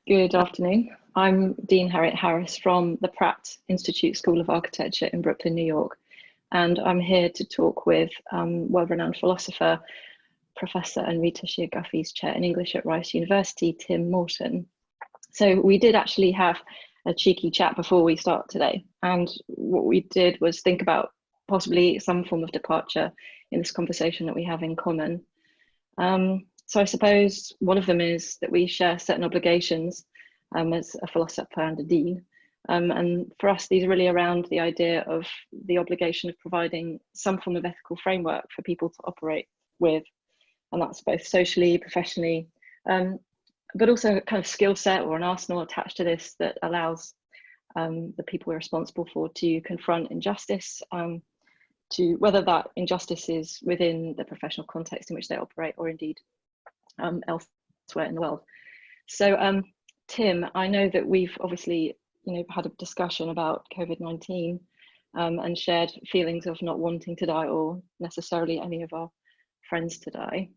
Good afternoon. I'm Dean Harriet Harris from the Pratt Institute School of Architecture in Brooklyn, New York, and I'm here to talk with world-renowned philosopher, Professor and Rita Shia Chair in English at Rice University, Tim Morton. So we did actually have a cheeky chat before we start today, and what we did was think about possibly some form of departure in this conversation that we have in common. So I suppose one of them is that we share certain obligations as a philosopher and a dean. And for us, these are really around the idea of the obligation of providing some form of ethical framework for people to operate with. And that's both socially, professionally, but also a kind of skill set or an arsenal attached to this that allows the people we're responsible for to confront injustice, to whether that injustice is within the professional context in which they operate or indeed elsewhere in the world. So Tim, I know that we've obviously had a discussion about COVID-19 and shared feelings of not wanting to die or necessarily any of our friends to die.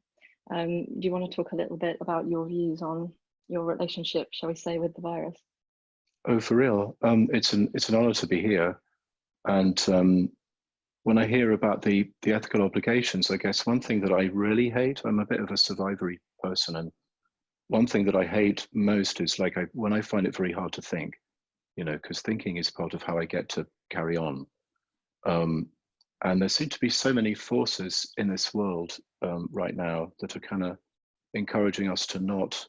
Do you want to talk a little bit about your views on your relationship, shall we say, with the virus? Oh, for real. It's an honor to be here. And when I hear about the ethical obligations, I guess one thing that I really hate, I'm a bit of a survivory person, and one thing that I hate most is when I find it very hard to think, because thinking is part of how I get to carry on. And there seem to be so many forces in this world right now that are kind of encouraging us to not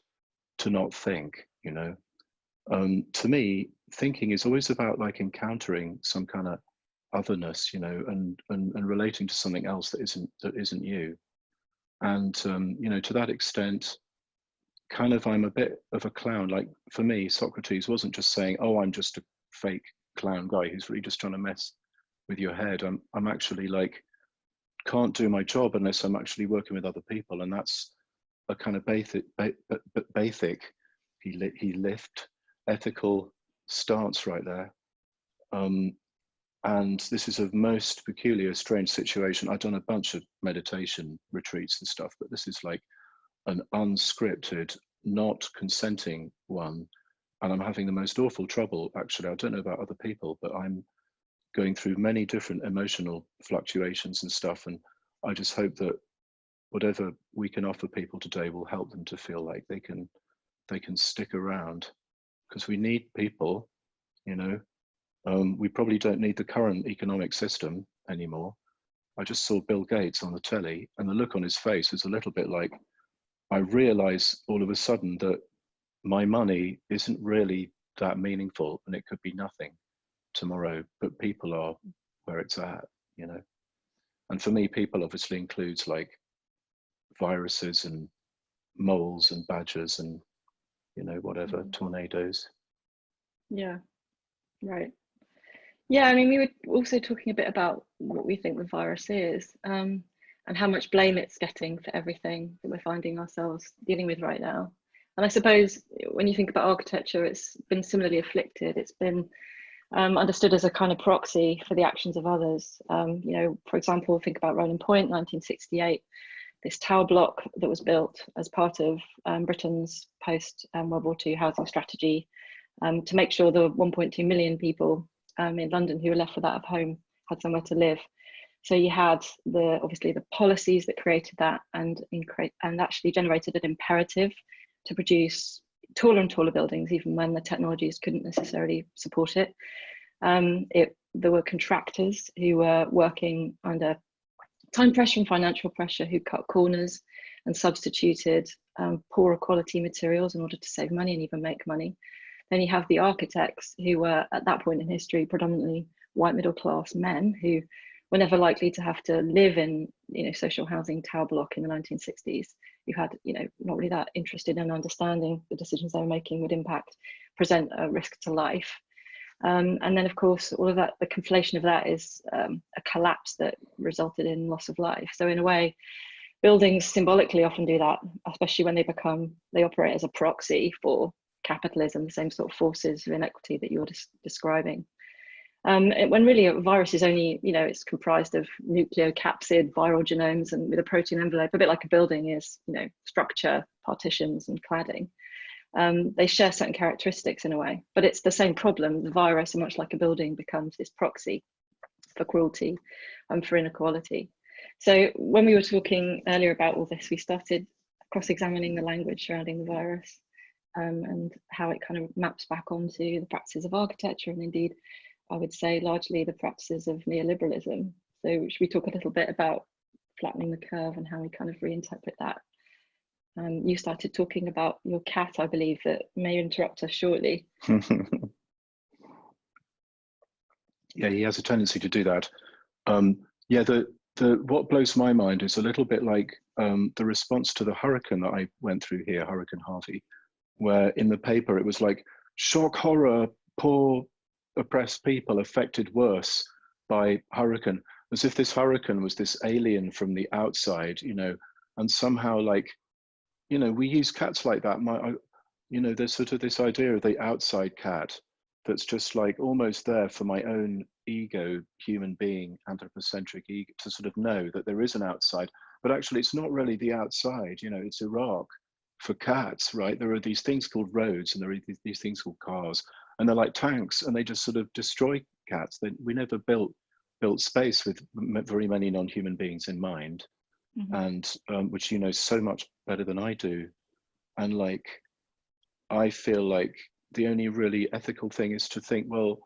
think. To me, thinking is always about encountering some kind of otherness, and relating to something else that isn't you. And to that extent, kind of I'm a bit of a clown. Like for me, Socrates wasn't just saying, "Oh, I'm just a fake clown guy who's really just trying to mess with your head." I'm actually can't do my job unless I'm actually working with other people, and that's a kind of basic he lift ethical stance right there. And this is a most peculiar, strange situation. I've done a bunch of meditation retreats and stuff, but this is like an unscripted, not consenting one. And I'm having the most awful trouble, actually. I don't know about other people, but I'm going through many different emotional fluctuations and stuff. And I just hope that whatever we can offer people today will help them to feel like they can stick around, because we need people, we probably don't need the current economic system anymore. I just saw Bill Gates on the telly, and the look on his face was a little bit like, I realize all of a sudden that my money isn't really that meaningful, and it could be nothing tomorrow, but people are where it's at, And for me, people obviously includes viruses and moles and badgers and, whatever, tornadoes. Yeah, right. Yeah, I mean, we were also talking a bit about what we think the virus is and how much blame it's getting for everything that we're finding ourselves dealing with right now. And I suppose when you think about architecture, it's been similarly afflicted. It's been understood as a kind of proxy for the actions of others. For example, think about Rolling Point, 1968, this tower block that was built as part of Britain's post-World War II housing strategy to make sure the 1.2 million people in London who were left without a home had somewhere to live. So you had obviously the policies that created that and actually generated an imperative to produce taller and taller buildings, even when the technologies couldn't necessarily support it. There were contractors who were working under time pressure and financial pressure who cut corners and substituted poorer quality materials in order to save money and even make money. Then you have the architects who were at that point in history predominantly white middle class men who were never likely to have to live in social housing tower block in the 1960s. You had not really that interested in understanding the decisions they were making would present a risk to life. And then of course all of that, the conflation of that is a collapse that resulted in loss of life. So in a way, buildings symbolically often do that, especially when they operate as a proxy for capitalism, the same sort of forces of inequity that you're describing. When really a virus is only, it's comprised of nucleocapsid viral genomes and with a protein envelope, a bit like a building is, structure, partitions and cladding. they share certain characteristics in a way, but it's the same problem. The virus, much like a building, becomes this proxy for cruelty and for inequality. So when we were talking earlier about all this, we started cross-examining the language surrounding the virus, and how it kind of maps back onto the practices of architecture, and indeed, I would say largely the practices of neoliberalism. So should we talk a little bit about flattening the curve and how we kind of reinterpret that? You started talking about your cat, I believe, that may interrupt us shortly. Yeah, he has a tendency to do that. Yeah, what blows my mind is a little bit like the response to the hurricane that I went through here, Hurricane Harvey, where in the paper it was like, shock, horror, poor oppressed people affected worse by hurricane, as if this hurricane was this alien from the outside, you know, and somehow, like, you know, we use cats like that. You know, there's sort of this idea of the outside cat that's just like almost there for my own ego, human being, anthropocentric ego, to sort of know that there is an outside, but actually it's not really the outside, you know, it's Iraq for cats, right? There are these things called roads and there are these things called cars, and they're like tanks, and they just sort of destroy cats. We never built space with very many non-human beings in mind. And which you know so much better than I do. And like, I feel like the only really ethical thing is to think, well,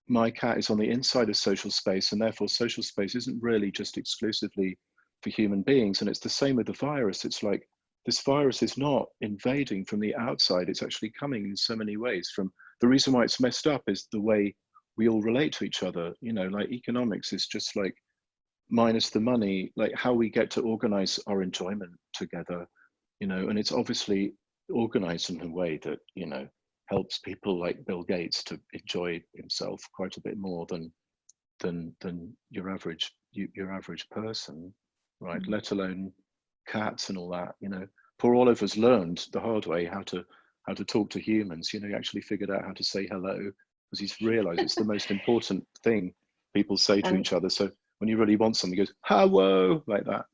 my cat is on the inside of social space, and therefore social space isn't really just exclusively for human beings. And it's the same with the virus. It's like, this virus is not invading from the outside. It's actually coming in so many ways. From the reason why it's messed up is the way we all relate to each other. You know, like economics is just like, minus the money, like how we get to organize our enjoyment together, you know, and it's obviously organized in a way that, you know, helps people like Bill Gates to enjoy himself quite a bit more than your average person, right? Let alone cats and all that, you know. Poor Oliver's learned the hard way how to talk to humans. You know, he actually figured out how to say hello because he's realized it's the most important thing people say to each other. So when you really want something, he goes, hello, like that.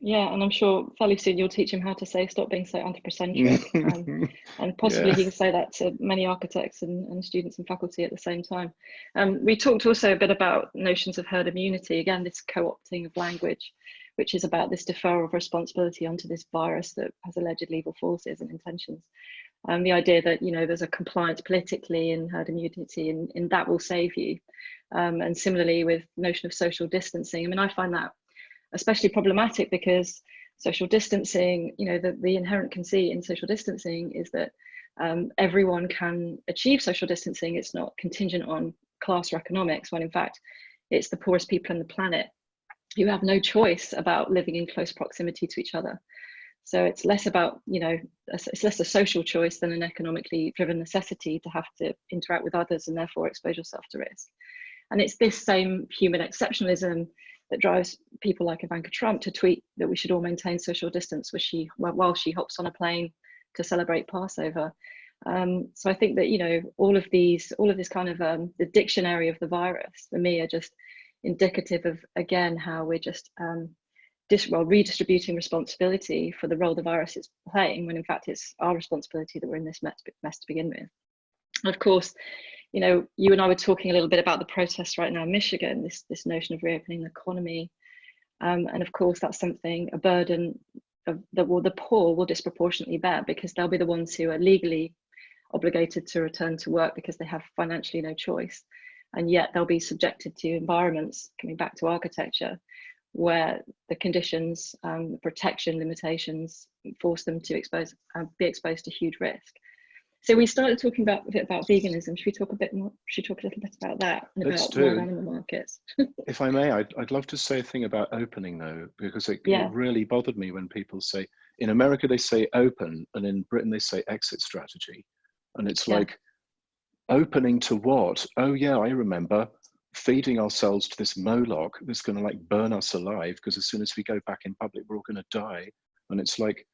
Yeah, and I'm sure fairly soon you'll teach him how to say, stop being so anthropocentric. And possibly Yeah. he can say that to many architects and students and faculty at the same time. We talked also a bit about notions of herd immunity, again, this co-opting of language, which is about this deferral of responsibility onto this virus that has alleged evil forces and intentions. The idea that, you know, there's a compliance politically in herd immunity and that will save you. And similarly with notion of social distancing. I mean, I find that especially problematic because social distancing, you know, the inherent conceit in social distancing is that everyone can achieve social distancing. It's not contingent on class or economics, when in fact, it's the poorest people on the planet who have no choice about living in close proximity to each other. So it's less about, you know, it's less a social choice than an economically driven necessity to have to interact with others and therefore expose yourself to risk. And it's this same human exceptionalism that drives people like Ivanka Trump to tweet that we should all maintain social distance while she hops on a plane to celebrate Passover. So I think that, you know, all of this kind of the dictionary of the virus for me are just indicative of, again, how we're just redistributing responsibility for the role the virus is playing, when in fact it's our responsibility that we're in this mess to begin with. And of course, you know, you and I were talking a little bit about the protests right now in Michigan, this notion of reopening the economy. And of course, that's something, a burden that the poor will disproportionately bear, because they'll be the ones who are legally obligated to return to work because they have financially no choice. And yet they'll be subjected to environments, coming back to architecture, where the conditions, protection limitations force them to be exposed to huge risk. So we started talking a bit about veganism. Should we talk a little bit about that and about wild animal markets? If I may, I'd love to say a thing about opening though, because it really bothered me when people say, in America they say open, and in Britain they say exit strategy. And it's like, opening to what? Oh yeah, I remember feeding ourselves to this Moloch that's going to like burn us alive, because as soon as we go back in public, we're all going to die. And it's like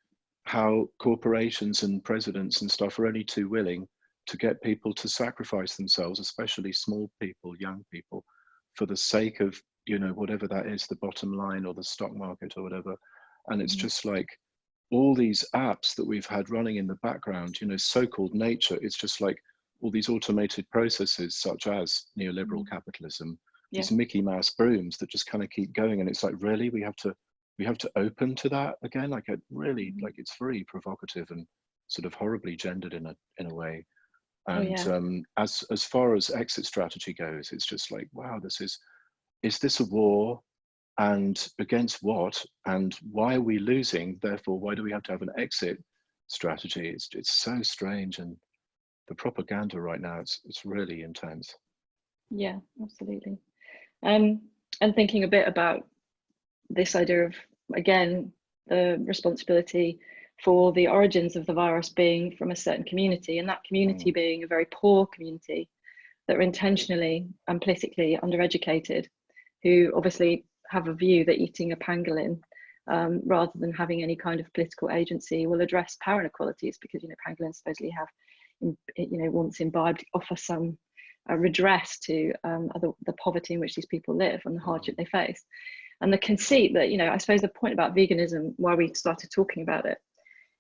how corporations and presidents and stuff are only too willing to get people to sacrifice themselves, especially small people, young people, for the sake of, you know, whatever that is, the bottom line or the stock market or whatever. And it's just like, all these apps that we've had running in the background, you know, so-called nature, it's just like all these automated processes such as neoliberal capitalism, Yeah. these Mickey Mouse brooms that just kind of keep going. And it's like, really, we have to open to that again? Like, it really, like, it's very provocative and sort of horribly gendered in a way. And as far as exit strategy goes, it's just like, wow, is this a war? And against what? And why are we losing? Therefore, why do we have to have an exit strategy? It's so strange, and the propaganda right now, it's really intense. Yeah, absolutely. And thinking a bit about this idea of, again, the responsibility for the origins of the virus being from a certain community, and that community being a very poor community that are intentionally and politically undereducated, who obviously have a view that eating a pangolin, rather than having any kind of political agency, will address power inequalities, because, you know, pangolins supposedly have, you know, once imbibed, offer some redress to the poverty in which these people live and the hardship they face. And the conceit that, you know, I suppose the point about veganism, why we started talking about it,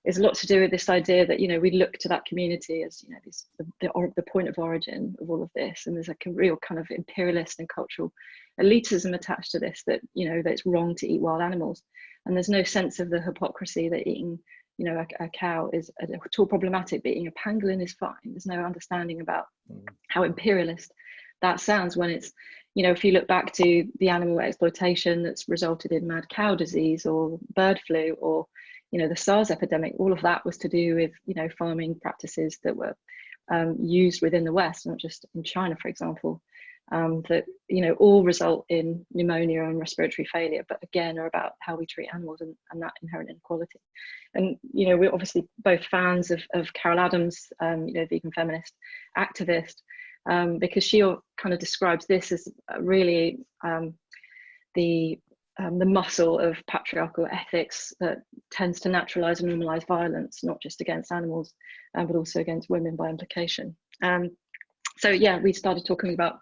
is a lot to do with this idea that, you know, we look to that community as, you know, the point of origin of all of this, and there's like a real kind of imperialist and cultural elitism attached to this, that, you know, that it's wrong to eat wild animals, and there's no sense of the hypocrisy that eating, you know, a cow is at all problematic, but eating a pangolin is fine. There's no understanding about how imperialist that sounds, when it's, you know, if you look back to the animal exploitation that's resulted in mad cow disease or bird flu, or, you know, the SARS epidemic, all of that was to do with, you know, farming practices that were used within the West, not just in China, for example, that, you know, all result in pneumonia and respiratory failure, but again are about how we treat animals and that inherent inequality. And, you know, we're obviously both fans of Carol Adams, you know, vegan feminist activist, because she kind of describes this as really the muscle of patriarchal ethics that tends to naturalize and normalize violence, not just against animals, but also against women by implication. So yeah, we started talking about,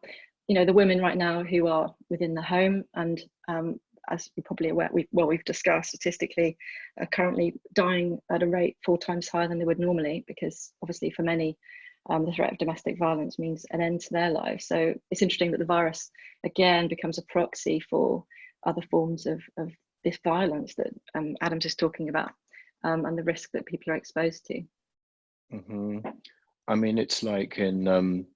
you know, the women right now who are within the home, and as you're probably aware, we've discussed statistically, are currently dying at a rate 4 times higher than they would normally, because obviously for many, the threat of domestic violence means an end to their lives. So it's interesting that the virus again becomes a proxy for other forms of this violence that Adams is talking about, and the risk that people are exposed to. I mean, it's like in,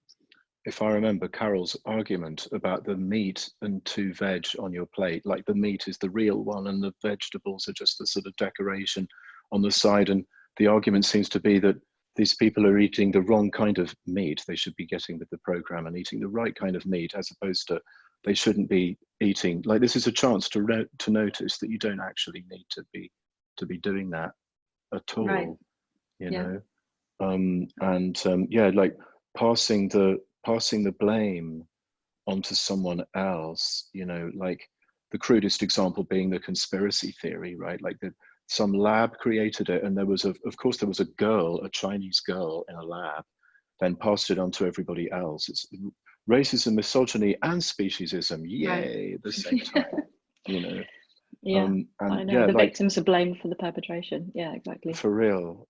if I remember Carol's argument about the meat and 2 veg on your plate, like the meat is the real one and the vegetables are just the sort of decoration on the side. And the argument seems to be that these people are eating the wrong kind of meat. They should be getting with the program and eating the right kind of meat, as opposed to they shouldn't be eating. Like, this is a chance to notice that you don't actually need to be doing that at all, right. You know. Yeah, like passing the blame onto someone else, you know, like the crudest example being the conspiracy theory, right? Like some lab created it, and there was of course there was a Chinese girl in a lab, then passed it on to everybody else. It's racism, misogyny, and speciesism, yay, right. At the same time, you know. Yeah, and I know, the victims are blamed for the perpetration. Yeah, exactly. For real.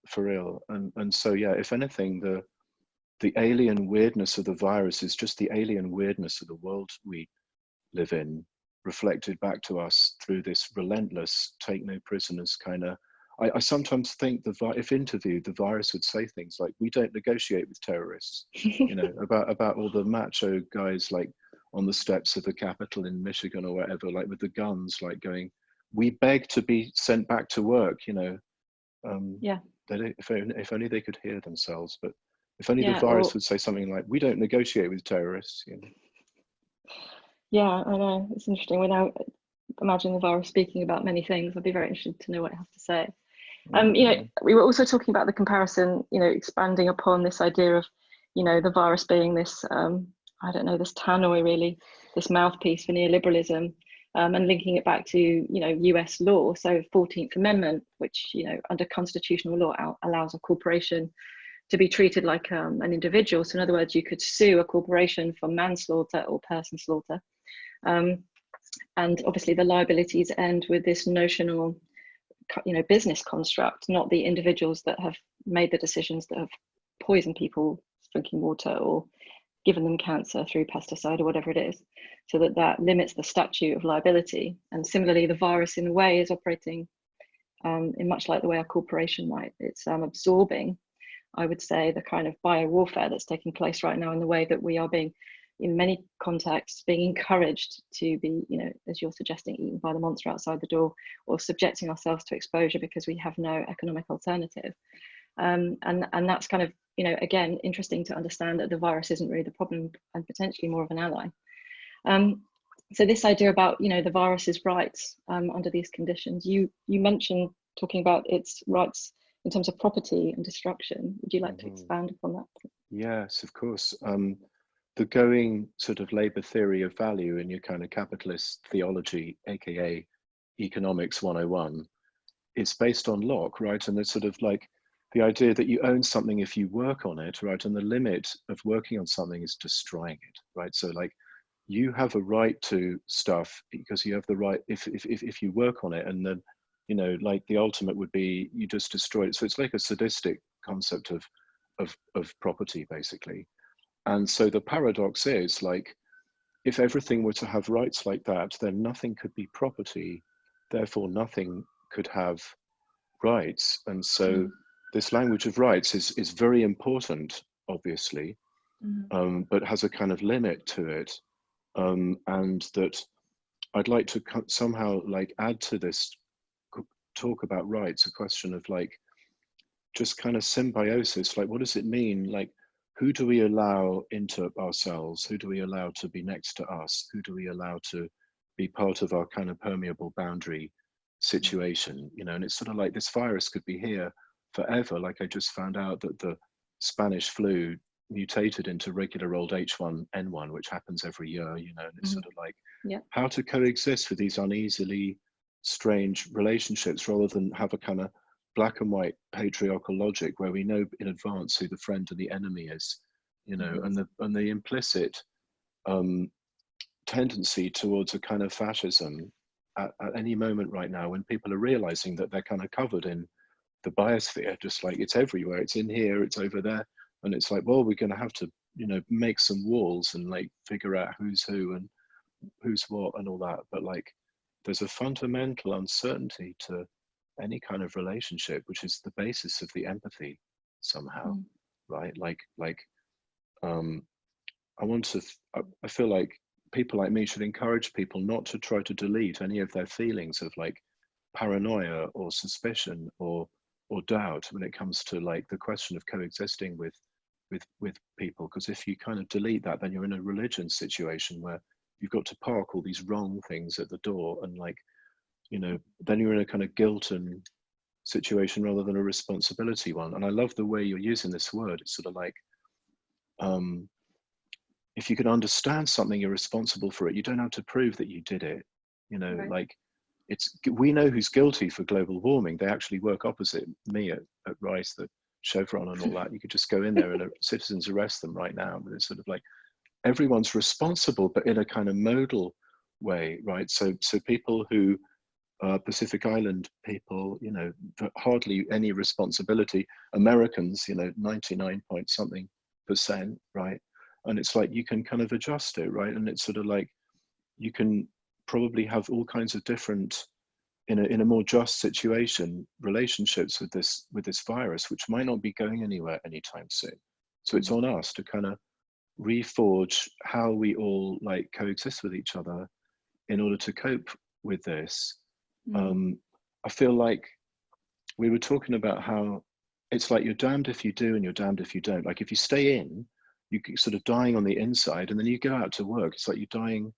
And so, yeah, if anything, the alien weirdness of the virus is just the alien weirdness of the world we live in, reflected back to us through this relentless take no prisoners kind of. I sometimes think if interviewed, the virus would say things like, "We don't negotiate with terrorists," you know, about all the macho guys like on the steps of the Capitol in Michigan or wherever, like with the guns, like going, "We beg to be sent back to work," you know. Yeah. If only they could hear themselves, but if only the virus would say something like, "We don't negotiate with terrorists," you know. Yeah, I know, it's interesting. We now imagine the virus speaking about many things. I'd be very interested to know what it has to say. You know, we were also talking about the comparison, you know, expanding upon this idea of, you know, the virus being this, I don't know, this tannoy, really, this mouthpiece for neoliberalism, and linking it back to, you know, US law. So 14th Amendment, which, you know, under constitutional law allows a corporation to be treated like an individual. So in other words, you could sue a corporation for manslaughter or person slaughter. And obviously the liabilities end with this notional business construct, not the individuals that have made the decisions that have poisoned people's drinking water or given them cancer through pesticide or whatever it is, so that limits the statute of liability. And similarly, the virus in a way is operating in much like the way a corporation might. It's absorbing, I would say, the kind of biowarfare that's taking place right now, in the way that we are being, in many contexts, being encouraged to be, as you're suggesting, eaten by the monster outside the door, or subjecting ourselves to exposure because we have no economic alternative. And that's kind of, again, interesting to understand that the virus isn't really the problem and potentially more of an ally. So this idea about, the virus's rights under these conditions, you mentioned talking about its rights in terms of property and destruction. Would you like to expand upon that? Yes, of course. The going sort of labor theory of value in your kind of capitalist theology, aka economics 101, it's based on Locke, right? And it's sort of like the idea that you own something if you work on it, right? And the limit of working on something is destroying it, right? So like you have a right to stuff because you have the right, if you work on it, and then, like the ultimate would be you just destroy it. So it's like a sadistic concept of property, basically. And so the paradox is, like, if everything were to have rights like that, then nothing could be property, therefore nothing could have rights. And so this language of rights is very important, obviously, but has a kind of limit to it. And that I'd like to somehow like add to this talk about rights, a question of like just kind of symbiosis, like what does it mean? Like, who do we allow into ourselves? Who do we allow to be next to us? Who do we allow to be part of our kind of permeable boundary situation? And it's sort of like this virus could be here forever. Like I just found out that the Spanish flu mutated into regular old H1N1, which happens every year, and it's sort of like how to coexist with these uneasily strange relationships rather than have a kind of black and white patriarchal logic where we know in advance who the friend and the enemy is, and the implicit tendency towards a kind of fascism at any moment right now, when people are realizing that they're kind of covered in the biosphere, just like it's everywhere, it's in here, it's over there, and it's like, well, we're going to have to make some walls and like figure out who's who and who's what and all that. But like there's a fundamental uncertainty to any kind of relationship, which is the basis of the empathy somehow, right? Like I feel like people like me should encourage people not to try to delete any of their feelings of like paranoia or suspicion or doubt when it comes to like the question of coexisting with people, because if you kind of delete that, then you're in a religion situation where you've got to park all these wrong things at the door, and like then you're in a kind of guilt and situation rather than a responsibility one. And I love the way you're using this word. It's sort of like if you can understand something, you're responsible for it. You don't have to prove that you did it. Right. Like we know who's guilty for global warming. They actually work opposite me at Rice, the Chevron and all that. You could just go in there and citizens arrest them right now. But it's sort of like everyone's responsible, but in a kind of modal way, right? So people who Pacific Island people, hardly any responsibility. Americans, 99 point something %, right? And it's like you can kind of adjust it, right? And it's sort of like you can probably have all kinds of different, in a more just situation, relationships with this virus, which might not be going anywhere anytime soon. So it's on us to kind of reforge how we all like coexist with each other in order to cope with this. I feel like we were talking about how it's like you're damned if you do and you're damned if you don't. Like if you stay in, you're sort of dying on the inside, and then you go out to work, it's like you're dying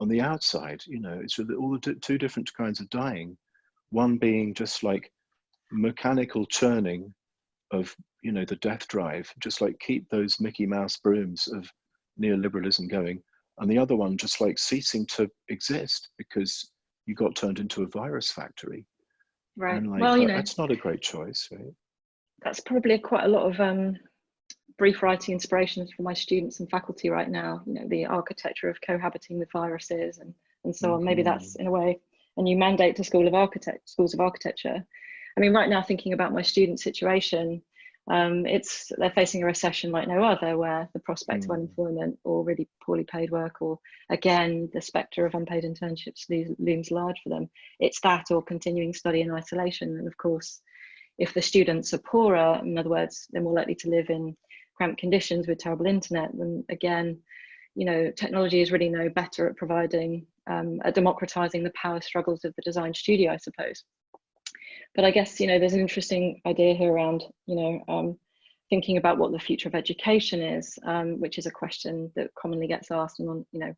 on the outside. It's all the two different kinds of dying. One being just like mechanical churning of the death drive, just like keep those Mickey Mouse brooms of neoliberalism going, and the other one just like ceasing to exist because you got turned into a virus factory. Right. And like, well, that's not a great choice, right? That's probably quite a lot of brief writing inspirations for my students and faculty right now. The architecture of cohabiting with viruses and so on. Maybe that's in a way and you mandate to schools of architecture. I mean, right now, thinking about my student situation, they're facing a recession like no other, where the prospect of unemployment or really poorly paid work, or again, the spectre of unpaid internships looms large for them. It's that or continuing study in isolation. And of course, if the students are poorer, in other words, they're more likely to live in cramped conditions with terrible internet, then again, you know, technology is really no better at providing, at democratizing the power struggles of the design studio, I suppose. But I guess, you know, there's an interesting idea here around, you know, thinking about what the future of education is, which is a question that commonly gets asked, and on, you know,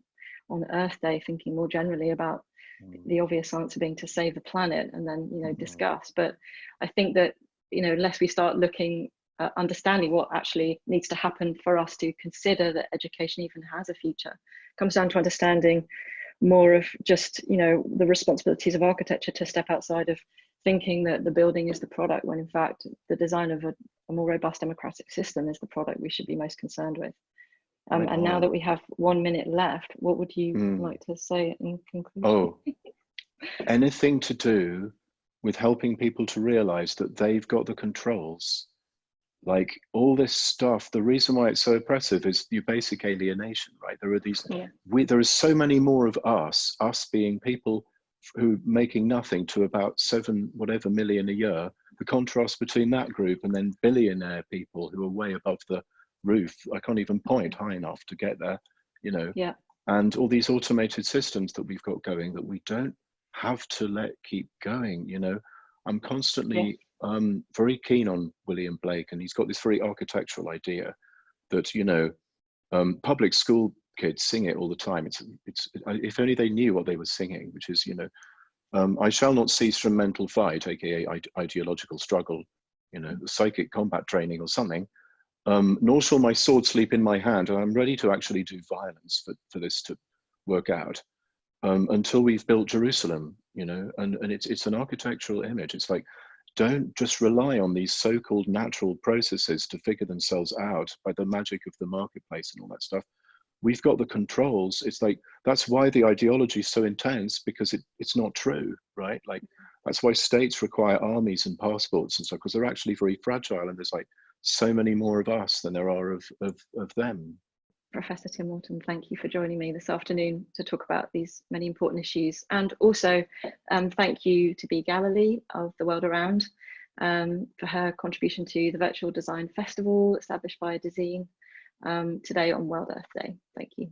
on Earth Day, thinking more generally about the obvious answer being to save the planet and then, you know, discuss. But I think that, you know, unless we start looking at understanding what actually needs to happen for us to consider that education even has a future, comes down to understanding more of just, you know, the responsibilities of architecture to step outside of thinking that the building is the product, when in fact the design of a more robust democratic system is the product we should be most concerned with. And now that we have 1 minute left, what would you like to say in conclusion? Oh, anything to do with helping people to realize that they've got the controls. Like all this stuff, the reason why it's so oppressive is your basic alienation, right? There are these, there is so many more of us being people who making nothing to about 7 whatever million a year. The contrast between that group and then billionaire people who are way above the roof. I can't even point high enough to get there, you know. Yeah. And all these automated systems that we've got going that we don't have to let keep going, you know. I'm constantly very keen on William Blake, and he's got this very architectural idea that, you know, public school kids sing it all the time. It's if only they knew what they were singing, which is, you know, I shall not cease from mental fight, aka ideological struggle, you know, psychic combat training or something. Nor shall my sword sleep in my hand, and I'm ready to actually do violence for this to work out, until we've built Jerusalem, you know. And it's an architectural image. It's like, don't just rely on these so-called natural processes to figure themselves out by the magic of the marketplace and all that stuff. We've got the controls. It's like, that's why the ideology is so intense, because it's not true, right? Like, that's why states require armies and passports and stuff, because they're actually very fragile, and there's like so many more of us than there are of them. Professor Tim Morton, thank you for joining me this afternoon to talk about these many important issues. And also thank you to B. Galilee of The World Around for her contribution to the Virtual Design Festival established by Dezeen today on World Earth Day. Thank you.